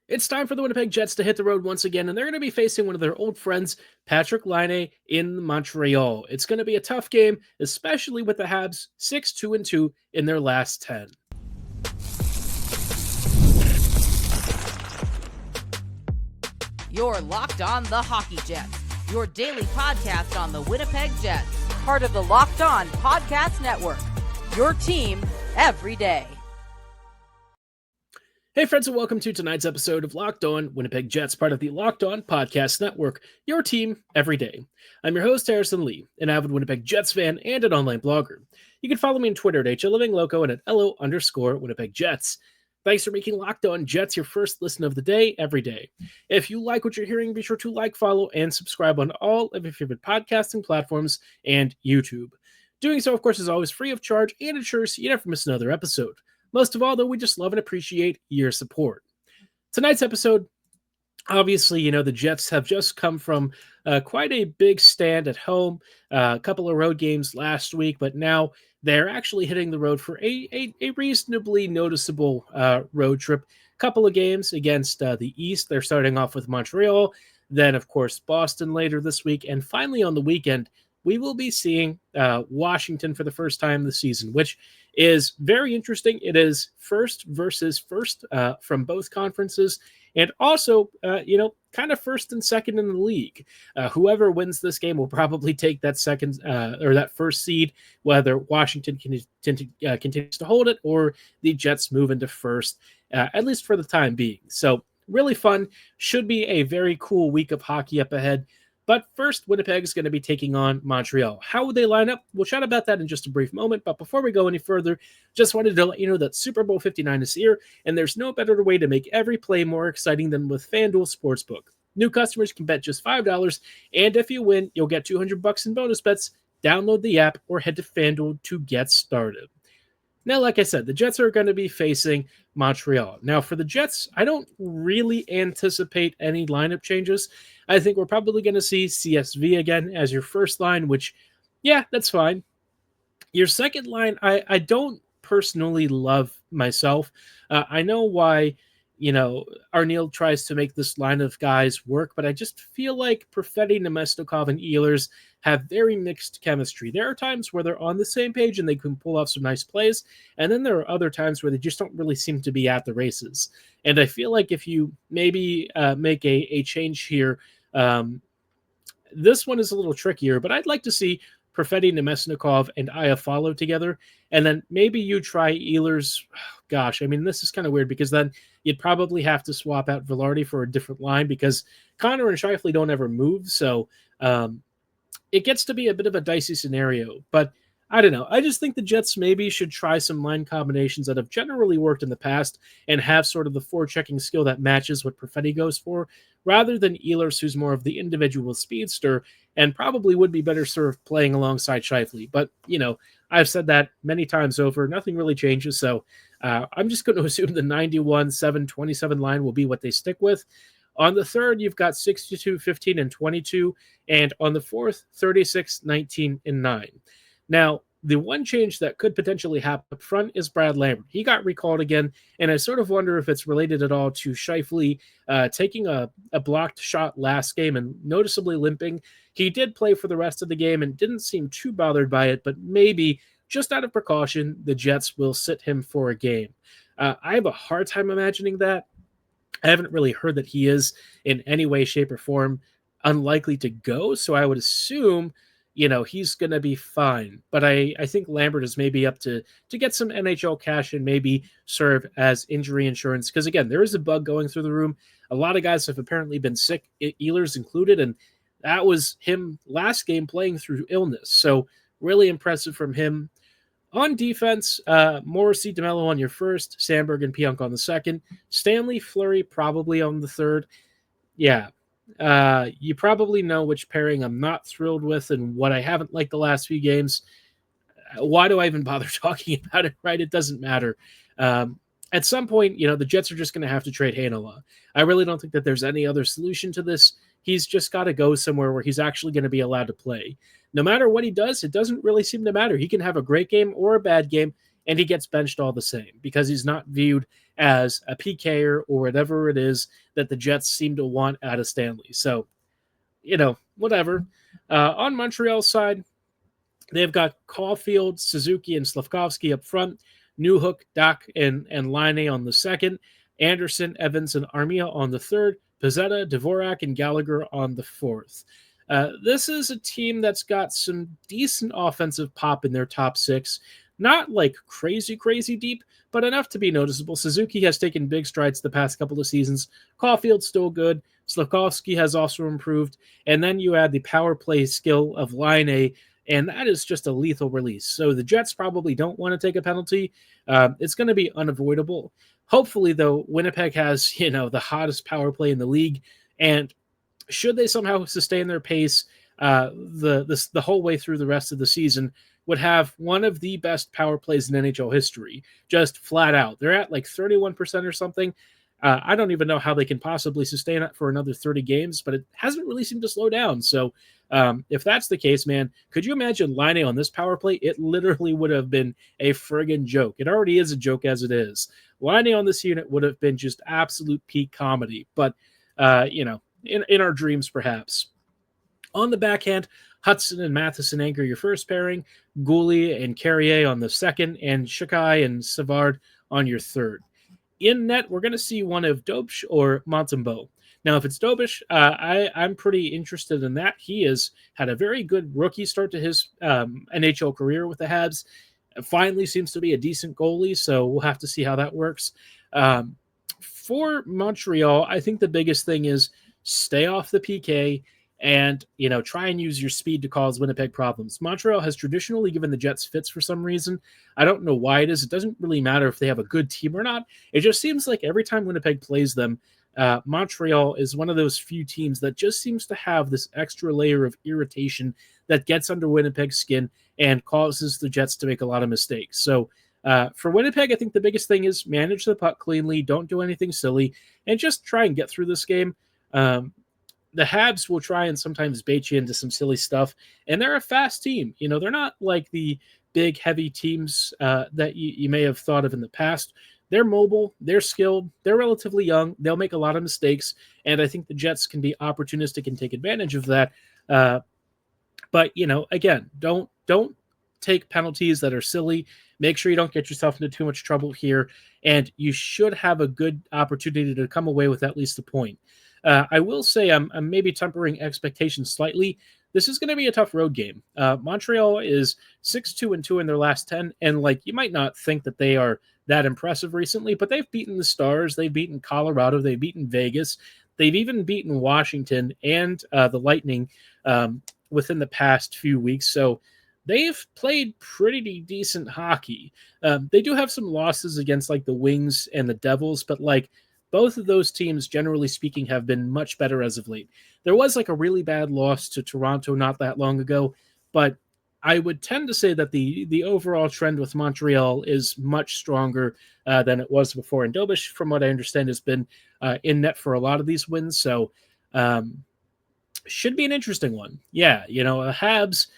It's time for the Winnipeg Jets to hit the road once again, and they're going to be facing one of their old friends, Patrik Laine, in Montreal. It's going to be a tough game, especially with the Habs 6-2-2 in their last 10. You're Locked On the Hockey Jets, your daily podcast on the Winnipeg Jets, part of the Locked On Podcast Network, your team every day. Hey friends, and welcome to tonight's episode of Locked On Winnipeg Jets, part of the Locked On Podcast Network, your team every day. I'm your host, Harrison Lee, an avid Winnipeg Jets fan and an online blogger. You can follow me on Twitter at HLivingLoco and at LO_Winnipeg Jets. Thanks for making Locked On Jets your first listen of the day every day. If you like what you're hearing, be sure to like, follow, and subscribe on all of your favorite podcasting platforms and YouTube. Doing so, of course, is always free of charge and ensures you never miss another episode. Most of all, though, we just love and appreciate your support. Tonight's episode, obviously, the Jets have just come from quite a big stand at home, a couple of road games last week, but now they're actually hitting the road for a reasonably noticeable road trip. Couple of games against the East. They're starting off with Montreal, then, of course, Boston later this week, and finally on the weekend, we will be seeing Washington for the first time this season, which is very interesting. It is first versus first from both conferences, and also, kind of first and second in the league. Whoever wins this game will probably take that second or that first seed, whether Washington continues to hold it or the Jets move into first, at least for the time being. So really fun. Should be a very cool week of hockey up ahead. But first, Winnipeg is going to be taking on Montreal. How would they line up? We'll chat about that in just a brief moment. But before we go any further, just wanted to let you know that Super Bowl 59 is here, and there's no better way to make every play more exciting than with FanDuel Sportsbook. New customers can bet just $5, and if you win, you'll get $200 in bonus bets. Download the app or head to FanDuel to get started. Now, like I said, the Jets are going to be facing Montreal. Now, for the Jets, I don't really anticipate any lineup changes. I think we're probably going to see CSV again as your first line, which, yeah, that's fine. Your second line, I don't personally love myself. I know why, Arniel tries to make this line of guys work, but I just feel like Perfetti, Nemesnikov, and Ehlers have very mixed chemistry. There are times where they're on the same page and they can pull off some nice plays, and then there are other times where they just don't really seem to be at the races. And I feel like if you maybe make a change here, this one is a little trickier, but I'd like to see Perfetti, Nemesnikov, and Iafallo together, and then maybe you try Ehlers. Gosh, I mean, this is kind of weird because then you'd probably have to swap out Velarde for a different line because Connor and Scheifele don't ever move, so it gets to be a bit of a dicey scenario. But I don't know. I just think the Jets maybe should try some line combinations that have generally worked in the past and have sort of the forechecking skill that matches what Perfetti goes for, rather than Ehlers, who's more of the individual speedster and probably would be better served playing alongside Scheifele. But, I've said that many times over. Nothing really changes. So I'm just going to assume the 91-7-27 line will be what they stick with. On the third, you've got 62, 15, and 22. And on the fourth, 36, 19, and 9. Now, the one change that could potentially happen up front is Brad Lambert. He got recalled again, and I sort of wonder if it's related at all to Scheifele taking a blocked shot last game and noticeably limping. He did play for the rest of the game and didn't seem too bothered by it, but maybe just out of precaution, the Jets will sit him for a game. I have a hard time imagining that. I haven't really heard that he is in any way, shape, or form unlikely to go, so I would assume he's going to be fine. But I think Lambert is maybe up to get some NHL cash and maybe serve as injury insurance. Because, again, there is a bug going through the room. A lot of guys have apparently been sick, Ehlers included, and that was him last game playing through illness. So really impressive from him. On defense, Morrissey, DeMello on your first, Sandberg and Pionk on the second, Stanley, Fleury probably on the third. Yeah. You probably know which pairing I'm not thrilled with and what I haven't liked the last few games. Why do I even bother talking about it, right? It doesn't matter. At some point, the Jets are just going to have to trade Heinola. I really don't think that there's any other solution to this. He's just got to go somewhere where he's actually going to be allowed to play. No matter what he does, it doesn't really seem to matter. He can have a great game or a bad game, and he gets benched all the same because he's not viewed as a PKer or whatever it is that the Jets seem to want out of Stanley. So, whatever. On Montreal's side, they've got Caulfield, Suzuki, and Slavkovsky up front, Newhook, Dak, and Laine on the second, Anderson, Evans, and Armia on the third, Pizzetta, Dvorak, and Gallagher on the fourth. This is a team that's got some decent offensive pop in their top six. Not like crazy, crazy deep, but enough to be noticeable. Suzuki has taken big strides the past couple of seasons. Caulfield's still good. Slavkovsky has also improved. And then you add the power play skill of Laine, and that is just a lethal release. So the Jets probably don't want to take a penalty. It's going to be unavoidable. Hopefully, though, Winnipeg has, the hottest power play in the league. And should they somehow sustain their pace the whole way through the rest of the season, would have one of the best power plays in NHL history, just flat out. They're at like 31% or something. I don't even know how they can possibly sustain it for another 30 games, but it hasn't really seemed to slow down. So if that's the case, man, could you imagine Laine on this power play? It literally would have been a friggin' joke. It already is a joke as it is. Laine on this unit would have been just absolute peak comedy, but, in our dreams, perhaps. On the backhand, Hudson and Matheson anchor your first pairing, Goulet and Carrier on the second, and Shakai and Savard on your third. In net, we're going to see one of Dobsh or Montembeault. Now, if it's Dobsh, I'm pretty interested in that. He has had a very good rookie start to his NHL career with the Habs. Finally seems to be a decent goalie, so we'll have to see how that works. For Montreal, I think the biggest thing is stay off the PK and, try and use your speed to cause Winnipeg problems. Montreal has traditionally given the Jets fits for some reason. I don't know why it is. It doesn't really matter if they have a good team or not. It just seems like every time Winnipeg plays them, Montreal is one of those few teams that just seems to have this extra layer of irritation that gets under Winnipeg's skin and causes the Jets to make a lot of mistakes. So for Winnipeg, I think the biggest thing is manage the puck cleanly, don't do anything silly, and just try and get through this game. The Habs will try and sometimes bait you into some silly stuff, and they're a fast team. They're not like the big, heavy teams that you may have thought of in the past. They're mobile, they're skilled, they're relatively young, they'll make a lot of mistakes, and I think the Jets can be opportunistic and take advantage of that. But, again, don't take penalties that are silly. Make sure you don't get yourself into too much trouble here, and you should have a good opportunity to come away with at least a point. I will say I'm maybe tempering expectations slightly. This is going to be a tough road game. Montreal is 6-2-2 in their last 10, and you might not think that they are that impressive recently, but they've beaten the Stars, they've beaten Colorado, they've beaten Vegas, they've even beaten Washington and the Lightning within the past few weeks. So they've played pretty decent hockey. They do have some losses against the Wings and the Devils, but both of those teams, generally speaking, have been much better as of late. There was a really bad loss to Toronto not that long ago, but I would tend to say that the overall trend with Montreal is much stronger than it was before. And Dobsh, from what I understand, has been in net for a lot of these wins. So should be an interesting one. Yeah, the Habs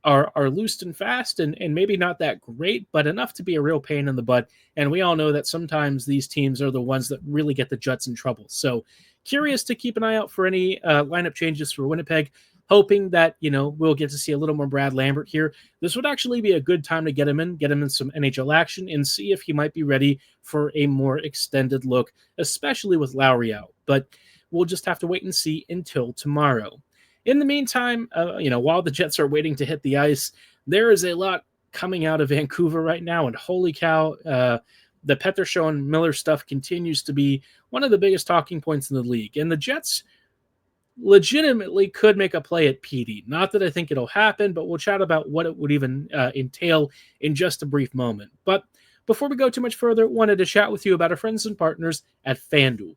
are loose and fast and maybe not that great, but enough to be a real pain in the butt. And we all know that sometimes these teams are the ones that really get the Jets in trouble. So curious to keep an eye out for any lineup changes for Winnipeg, hoping that, we'll get to see a little more Brad Lambert here. This would actually be a good time to get him in some NHL action and see if he might be ready for a more extended look, especially with Lowry out. But we'll just have to wait and see until tomorrow. In the meantime, while the Jets are waiting to hit the ice, there is a lot coming out of Vancouver right now, and holy cow, the Pettersson Miller stuff continues to be one of the biggest talking points in the league. And the Jets legitimately could make a play at PD. Not that I think it'll happen, but we'll chat about what it would even entail in just a brief moment. But before we go too much further, wanted to chat with you about our friends and partners at FanDuel.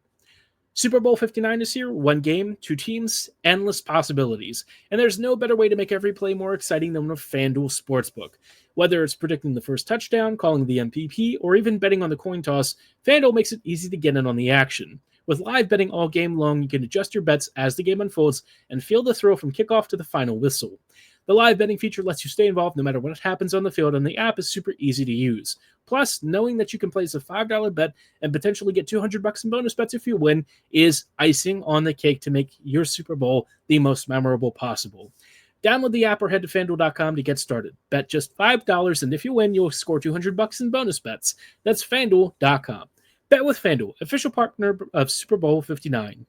Super Bowl 59 is here, one game, two teams, endless possibilities. And there's no better way to make every play more exciting than with FanDuel Sportsbook. Whether it's predicting the first touchdown, calling the MVP, or even betting on the coin toss, FanDuel makes it easy to get in on the action. With live betting all game long, you can adjust your bets as the game unfolds and feel the thrill from kickoff to the final whistle. The live betting feature lets you stay involved no matter what happens on the field, and the app is super easy to use. Plus, knowing that you can place a $5 bet and potentially get $200 in bonus bets if you win is icing on the cake to make your Super Bowl the most memorable possible. Download the app or head to FanDuel.com to get started. Bet just $5, and if you win, you'll score $200 in bonus bets. That's FanDuel.com. Bet with FanDuel, official partner of Super Bowl 59.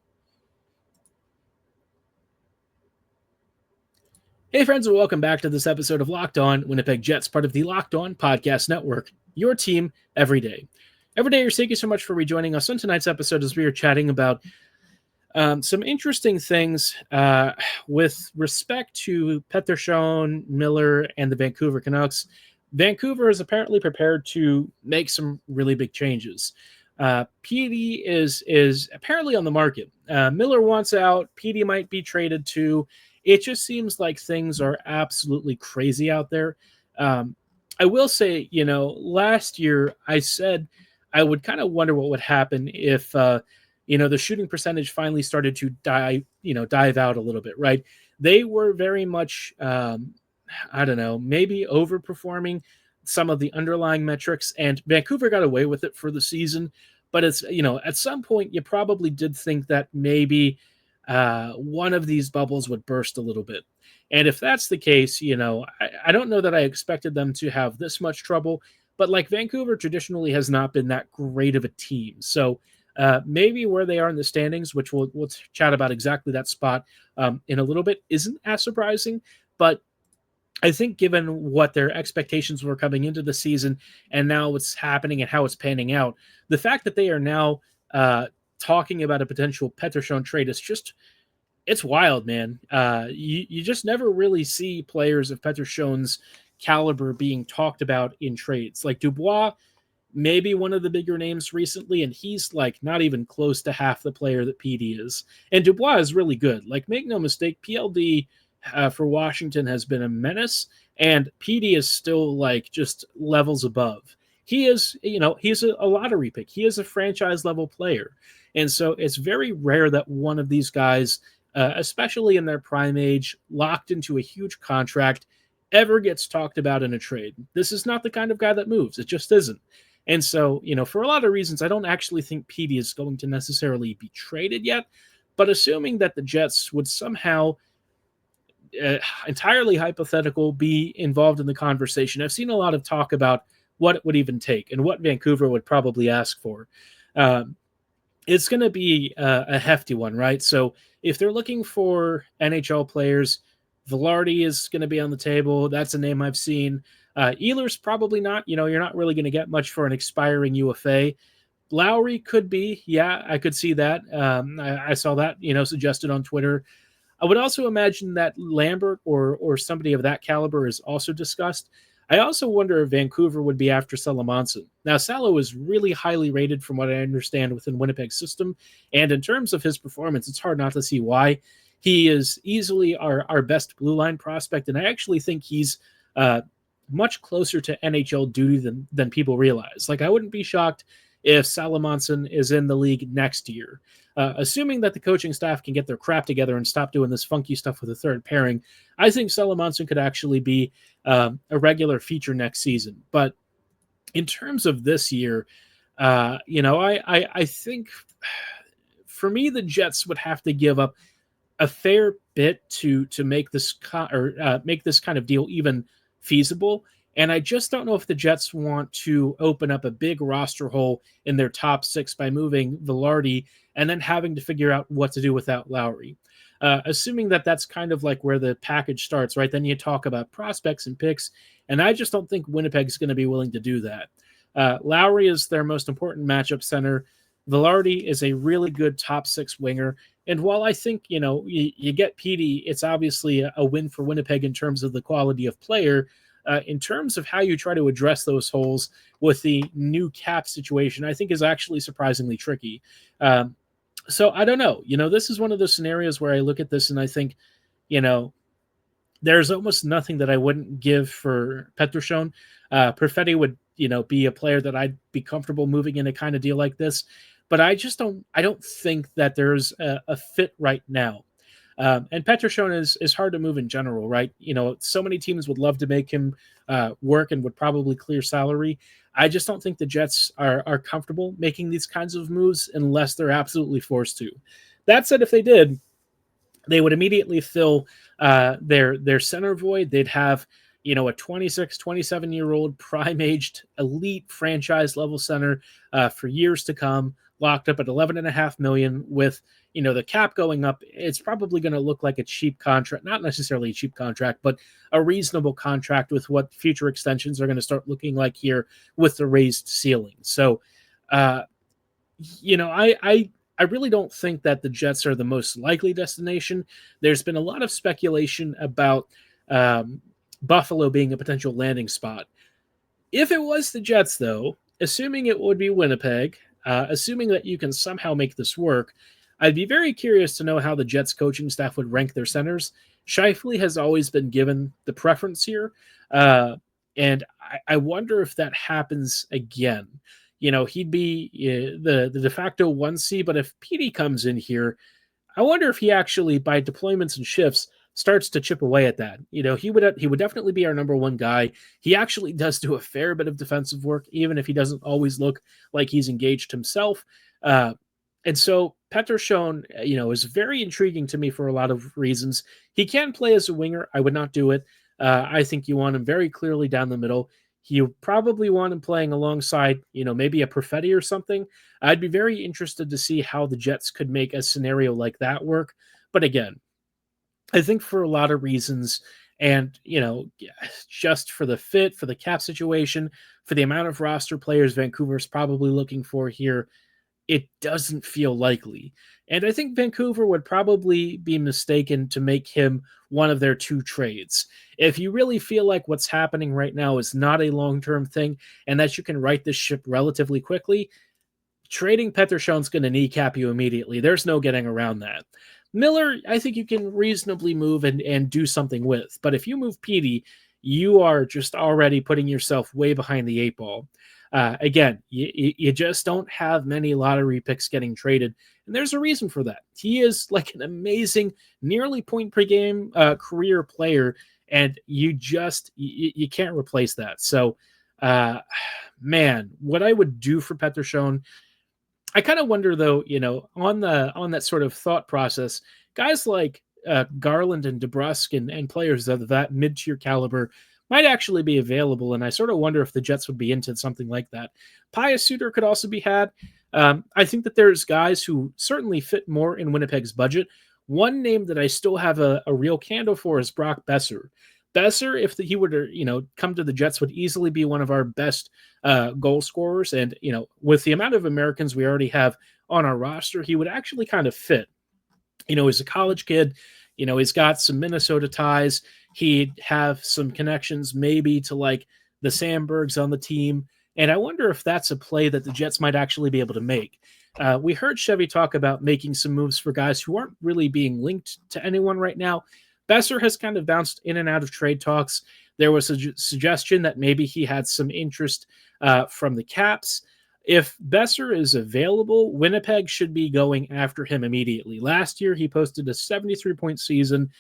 Hey friends, and welcome back to this episode of Locked On Winnipeg Jets, part of the Locked On Podcast Network, your team every day. Every day, thank you so much for rejoining us on tonight's episode as we are chatting about some interesting things with respect to Pettersson, Miller, and the Vancouver Canucks. Vancouver is apparently prepared to make some really big changes. PD is apparently on the market. Miller wants out. PD might be traded too. It just seems like things are absolutely crazy out there. I will say, last year I said I would kind of wonder what would happen if, the shooting percentage finally started to dive out a little bit, right? They were very much, maybe overperforming some of the underlying metrics, and Vancouver got away with it for the season. But it's, at some point you probably did think that maybe one of these bubbles would burst a little bit. And if that's the case, I don't know that I expected them to have this much trouble, but like Vancouver traditionally has not been that great of a team. So maybe where they are in the standings, which we'll chat about exactly that spot in a little bit, isn't as surprising. But I think given what their expectations were coming into the season and now what's happening and how it's panning out, the fact that they are now talking about a potential Pettersson trade is just, it's wild, man. You just never really see players of Pettersson's caliber being talked about in trades. Like Dubois, maybe one of the bigger names recently, and he's like not even close to half the player that PD is. And Dubois is really good. Like, make no mistake, PLD for Washington has been a menace, and PD is still like just levels above. He is, he's a lottery pick. He is a franchise level player. And so it's very rare that one of these guys, especially in their prime age, locked into a huge contract, ever gets talked about in a trade. This is not the kind of guy that moves. It just isn't. And so, for a lot of reasons, I don't actually think PD is going to necessarily be traded yet. But assuming that the Jets would somehow, entirely hypothetical, be involved in the conversation, I've seen a lot of talk about what it would even take and what Vancouver would probably ask for. It's going to be a hefty one, right? So if they're looking for NHL players, Velarde is going to be on the table. That's a name I've seen. Ehlers probably not. You're not really going to get much for an expiring UFA. Lowry could be. Yeah, I could see that. I saw that, suggested on Twitter. I would also imagine that Lambert or somebody of that caliber is also discussed. I also wonder if Vancouver would be after Salamanson. Now, Salo is really highly rated from what I understand within Winnipeg's system, and in terms of his performance, it's hard not to see why. He is easily our best blue line prospect, and I actually think he's much closer to NHL duty than people realize. Like, I wouldn't be shocked if Salamanson is in the league next year. Assuming that the coaching staff can get their crap together and stop doing this funky stuff with a third pairing, I think Salamanson could actually be a regular feature next season. But in terms of this year, I think for me, the Jets would have to give up a fair bit to make this make this kind of deal even feasible. And I just don't know if the Jets want to open up a big roster hole in their top six by moving Velarde and then having to figure out what to do without Lowry. Assuming that that's kind of like where the package starts, right? Then you talk about prospects and picks, and I just don't think Winnipeg's going to be willing to do that. Lowry is their most important matchup center. Velarde is a really good top six winger. And while I think, you get PD, it's obviously a win for Winnipeg in terms of the quality of player. In terms of how you try to address those holes with the new cap situation, I think is actually surprisingly tricky. So I don't know. This is one of those scenarios where I look at this and I think, there's almost nothing that I wouldn't give for Pettersson. Perfetti would, be a player that I'd be comfortable moving in a kind of deal like this. But I don't think that there's a fit right now. And Pettersson is hard to move in general, right? So many teams would love to make him work and would probably clear salary. I just don't think the Jets are comfortable making these kinds of moves unless they're absolutely forced to. That said, if they did, they would immediately fill their center void. They'd have a 26, 27-year-old prime-aged elite franchise level center for years to come, locked up at $11.5 million with the cap going up. It's probably going to look like a cheap contract, not necessarily a cheap contract, but a reasonable contract with what future extensions are going to start looking like here with the raised ceiling. So, I really don't think that the Jets are the most likely destination. There's been a lot of speculation about Buffalo being a potential landing spot. If it was the Jets, though, assuming it would be Winnipeg, assuming that you can somehow make this work, I'd be very curious to know how the Jets coaching staff would rank their centers. Scheifele has always been given the preference here, and I wonder if that happens again. He'd be the de facto 1C, but if PD comes in here, I wonder if he actually, by deployments and shifts, starts to chip away at that. He would definitely be our number one guy. He actually does do a fair bit of defensive work, even if he doesn't always look like he's engaged himself. And so Pettersson, is very intriguing to me for a lot of reasons. He can play as a winger. I would not do it. I think you want him very clearly down the middle. You probably want him playing alongside, maybe a Perfetti or something. I'd be very interested to see how the Jets could make a scenario like that work. But again, I think for a lot of reasons, and, just for the fit, for the cap situation, for the amount of roster players Vancouver's probably looking for here, it doesn't feel likely. And I think Vancouver would probably be mistaken to make him one of their two trades. If you really feel like what's happening right now is not a long-term thing and that you can right this ship relatively quickly, trading Pettersson's going to kneecap you immediately. There's no getting around that. Miller, I think you can reasonably move and do something with. But if you move Petey, you are just already putting yourself way behind the eight ball. Again, you just don't have many lottery picks getting traded, and there's a reason for that. He is like an amazing, nearly point per game career player, and you can't replace that. So, man, what I would do for Pettersson, I kind of wonder though, on that sort of thought process, guys like Garland and DeBrusk and players of that mid-tier caliber might actually be available, and I sort of wonder if the Jets would be into something like that. Pius Suter could also be had. I think that there's guys who certainly fit more in Winnipeg's budget. One name that I still have a real candle for is Brock Besser. Besser, if he were to come to the Jets, would easily be one of our best goal scorers, and with the amount of Americans we already have on our roster, he would actually kind of fit. He's a college kid. He's got some Minnesota ties. He'd have some connections maybe to like the Sandbergs on the team. And I wonder if that's a play that the Jets might actually be able to make. We heard Chevy talk about making some moves for guys who aren't really being linked to anyone right now. Besser has kind of bounced in and out of trade talks. There was a suggestion that maybe he had some interest from the Caps. If Besser is available, Winnipeg should be going after him immediately. Last year, he posted a 73-point season.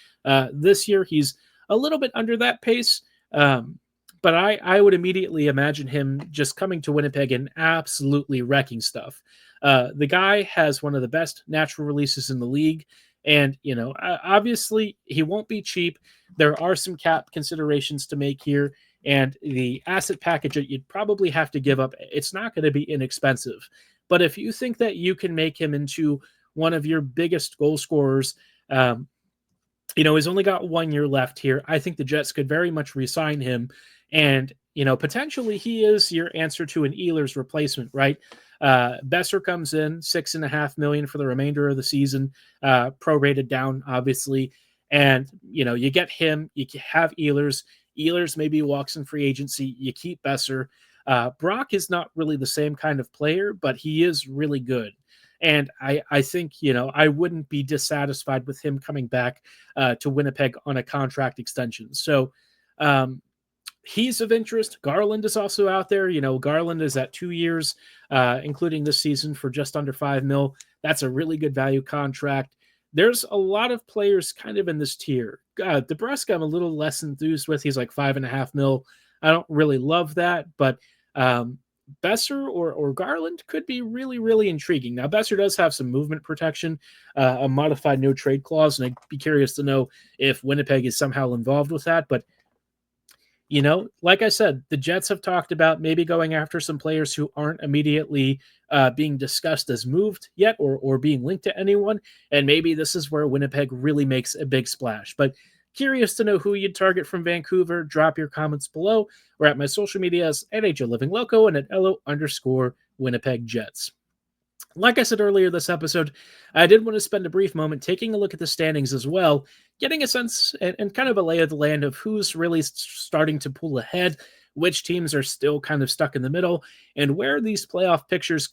This year, he's a little bit under that pace, but I would immediately imagine him just coming to Winnipeg and absolutely wrecking stuff. The guy has one of the best natural releases in the league, and, obviously, he won't be cheap. There are some cap considerations to make here. And the asset package that you'd probably have to give up, it's not going to be inexpensive. But if you think that you can make him into one of your biggest goal scorers, he's only got 1 year left here. I think the Jets could very much re-sign him. And, potentially he is your answer to an Ehlers replacement, right? Besser comes in, $6.5 million for the remainder of the season, prorated down, obviously. And, you get him, you have Ehlers. Ehlers maybe walks in free agency. You keep Besser. Brock is not really the same kind of player, but he is really good. And I think, I wouldn't be dissatisfied with him coming back to Winnipeg on a contract extension. So he's of interest. Garland is also out there. Garland is at 2 years, including this season, for just under $5 million. That's a really good value contract. there's a lot of players kind of in this tier. DeBrusque, I'm a little less enthused with. He's like 5.5 mil. I don't really love that, but Besser or Garland could be really, really intriguing. Now, Besser does have some movement protection, a modified no trade clause, and I'd be curious to know if Winnipeg is somehow involved with that. But like I said, the Jets have talked about maybe going after some players who aren't immediately being discussed as moved yet or being linked to anyone. And maybe this is where Winnipeg really makes a big splash. But curious to know who you'd target from Vancouver. Drop your comments below or at my social medias at HLivingLoco and at LO_Winnipeg Jets. Like I said earlier this episode, I did want to spend a brief moment taking a look at the standings as well, getting a sense and kind of a lay of the land of who's really starting to pull ahead, which teams are still kind of stuck in the middle, and where these playoff pictures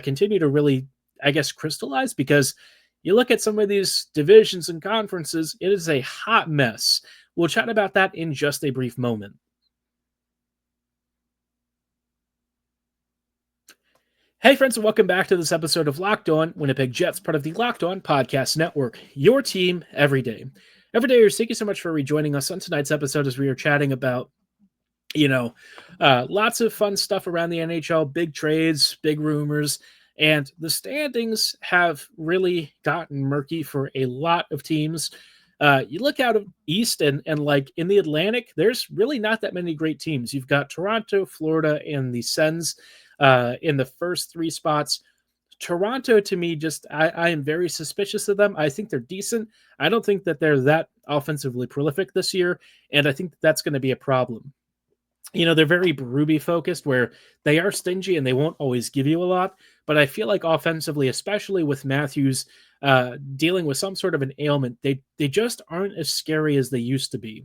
continue to really, I guess, crystallize, because you look at some of these divisions and conferences, it is a hot mess. We'll chat about that in just a brief moment. Hey friends, and welcome back to this episode of Locked On Winnipeg Jets, part of the Locked On Podcast Network, your team every day. Every day, thank you so much for rejoining us on tonight's episode as we are chatting about, lots of fun stuff around the NHL, big trades, big rumors, and the standings have really gotten murky for a lot of teams. You look out of East and like in the Atlantic, there's really not that many great teams. You've got Toronto, Florida, and the Sens in the first three spots. Toronto, to me, I am very suspicious of them. I think they're decent. I don't think that they're that offensively prolific this year, and I think that's going to be a problem. They're very Berube focused, where they are stingy and they won't always give you a lot. But I feel like offensively, especially with Matthews dealing with some sort of an ailment, they just aren't as scary as they used to be.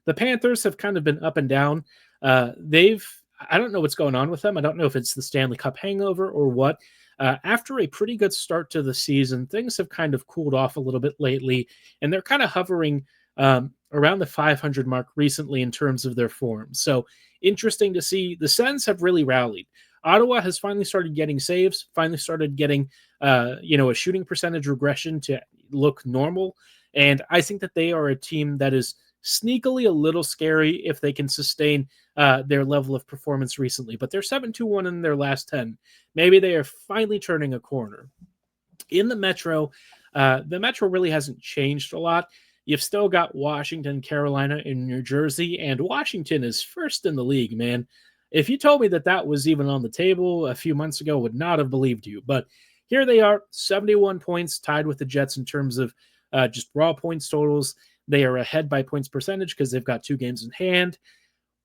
The Panthers have kind of been up and down. I don't know what's going on with them. I don't know if it's the Stanley Cup hangover or what. After a pretty good start to the season, things have kind of cooled off a little bit lately, and they're kind of hovering around the 500 mark recently in terms of their form. So interesting to see. The Sens have really rallied. Ottawa has finally started getting saves, finally started getting a shooting percentage regression to look normal. And I think that they are a team that is sneakily a little scary if they can sustain their level of performance recently. But they're 7-2-1 in their last 10. Maybe they are finally turning a corner. In the Metro really hasn't changed a lot. You've still got Washington, Carolina, and New Jersey, and Washington is first in the league, man. If you told me that was even on the table a few months ago, I would not have believed you. But here they are, 71 points, tied with the Jets in terms of just raw points totals. They are ahead by points percentage because they've got 2 games in hand.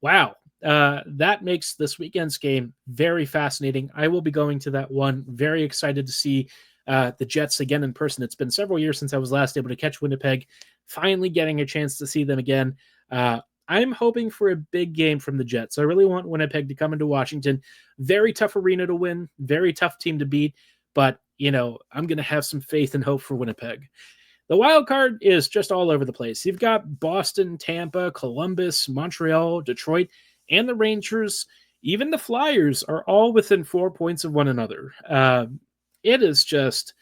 Wow. That makes this weekend's game very fascinating. I will be going to that one. Very excited to see the Jets again in person. It's been several years since I was last able to catch Winnipeg. Finally getting a chance to see them again. I'm hoping for a big game from the Jets. I really want Winnipeg to come into Washington. Very tough arena to win. Very tough team to beat. But, I'm going to have some faith and hope for Winnipeg. The wild card is just all over the place. You've got Boston, Tampa, Columbus, Montreal, Detroit, and the Rangers. Even the Flyers are all within 4 points of one another. It is just,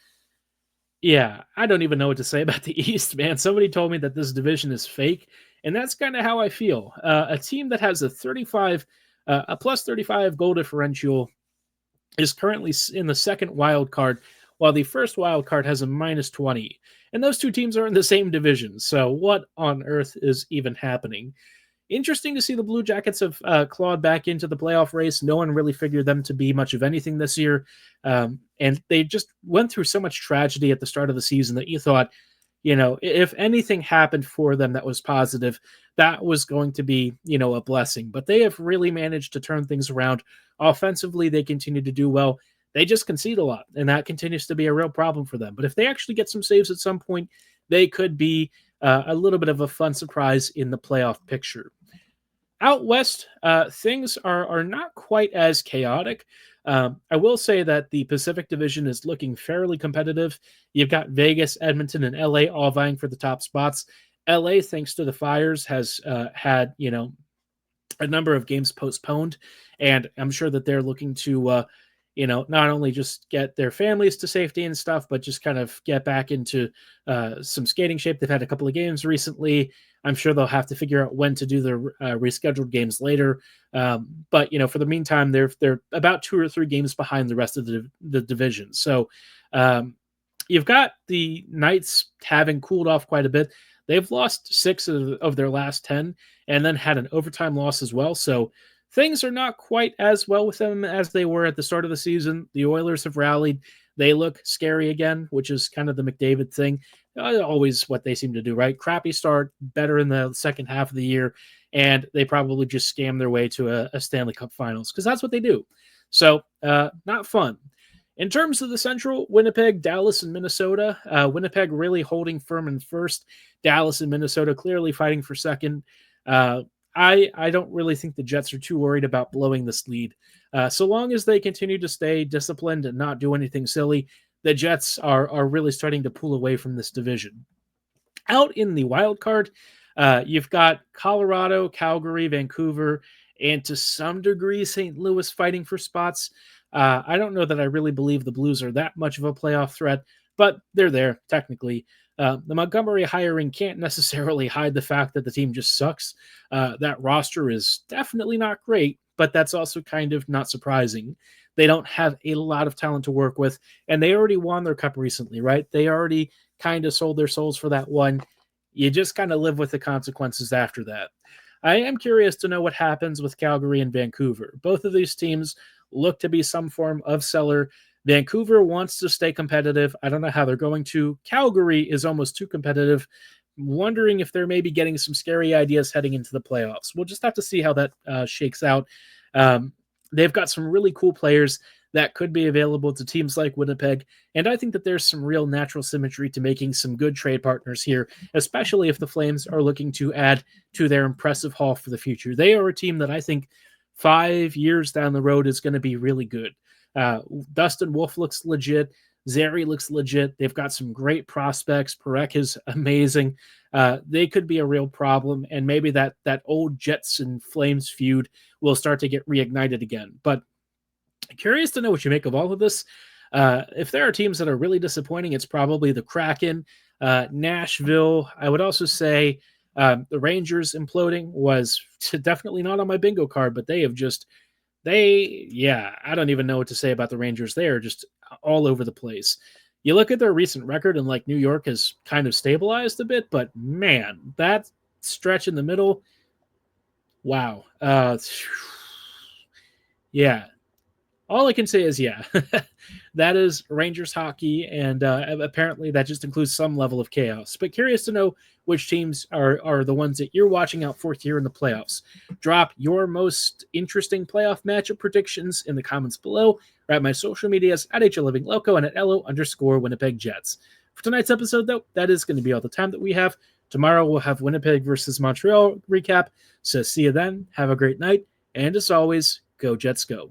I don't even know what to say about the East, man. Somebody told me that this division is fake, and that's kind of how I feel. A team that has a plus 35 goal differential is currently in the second wild card, while the first wild card has a minus 20. And those two teams are in the same division. So what on earth is even happening? Interesting to see the Blue Jackets have clawed back into the playoff race. No one really figured them to be much of anything this year. And they just went through so much tragedy at the start of the season that you thought, if anything happened for them that was positive, that was going to be, a blessing. But they have really managed to turn things around. Offensively, they continue to do well. They just concede a lot, and that continues to be a real problem for them. But if they actually get some saves at some point, they could be a little bit of a fun surprise in the playoff picture. Out west, things are not quite as chaotic. I will say that the Pacific Division is looking fairly competitive. You've got Vegas, Edmonton, and LA all vying for the top spots. LA, thanks to the fires, has had a number of games postponed, and I'm sure that they're looking to not only just get their families to safety and stuff, but just kind of get back into some skating shape. They've had a couple of games recently. I'm sure they'll have to figure out when to do their rescheduled games later. But for the meantime, they're about 2 or 3 games behind the rest of the division. So you've got the Knights having cooled off quite a bit. They've lost 6 of their last 10 and then had an overtime loss as well. So things are not quite as well with them as they were at the start of the season. The Oilers have rallied. They look scary again, which is kind of the McDavid thing. Always what they seem to do, right? Crappy start, better in the second half of the year, and they probably just scam their way to a Stanley Cup Finals because that's what they do. So not fun. In terms of the Central, Winnipeg, Dallas, and Minnesota, Winnipeg really holding firm in first. Dallas and Minnesota clearly fighting for second. I don't really think the Jets are too worried about blowing this lead. So long as they continue to stay disciplined and not do anything silly, the Jets are really starting to pull away from this division. Out in the wild card, you've got Colorado, Calgary, Vancouver, and to some degree St. Louis fighting for spots. I don't know that I really believe the Blues are that much of a playoff threat, but they're there technically. The Montgomery hiring can't necessarily hide the fact that the team just sucks. That roster is definitely not great, but that's also kind of not surprising. They don't have a lot of talent to work with, and they already won their cup recently, right? They already kind of sold their souls for that one. You just kind of live with the consequences after that. I am curious to know what happens with Calgary and Vancouver. Both of these teams look to be some form of seller. Vancouver wants to stay competitive. I don't know how they're going to. Calgary is almost too competitive. Wondering if they're maybe getting some scary ideas heading into the playoffs. We'll just have to see how that shakes out. They've got some really cool players that could be available to teams like Winnipeg, and I think that there's some real natural symmetry to making some good trade partners here, especially if the Flames are looking to add to their impressive haul for the future. They are a team that I think 5 years down the road is going to be really good. Dustin Wolf looks legit. Zary looks legit. They've got some great prospects. Parekh is amazing. They could be a real problem, and maybe that old Jets and Flames feud will start to get reignited again. But curious to know what you make of all of this. If there are teams that are really disappointing, it's probably the Kraken, Nashville. I would also say the Rangers imploding was definitely not on my bingo card, but they have just I don't even know what to say about the Rangers. They are just all over the place. You look at their recent record, and like New York has kind of stabilized a bit, but man, that stretch in the middle, wow. Yeah. All I can say is, yeah, that is Rangers hockey, and apparently that just includes some level of chaos. But curious to know which teams are the ones that you're watching out for here in the playoffs. Drop your most interesting playoff matchup predictions in the comments below, or at my social medias at HLivingLoco and at LO_Winnipeg Jets. For tonight's episode, though, that is going to be all the time that we have. Tomorrow we'll have Winnipeg versus Montreal recap. So see you then. Have a great night, and as always, go Jets go.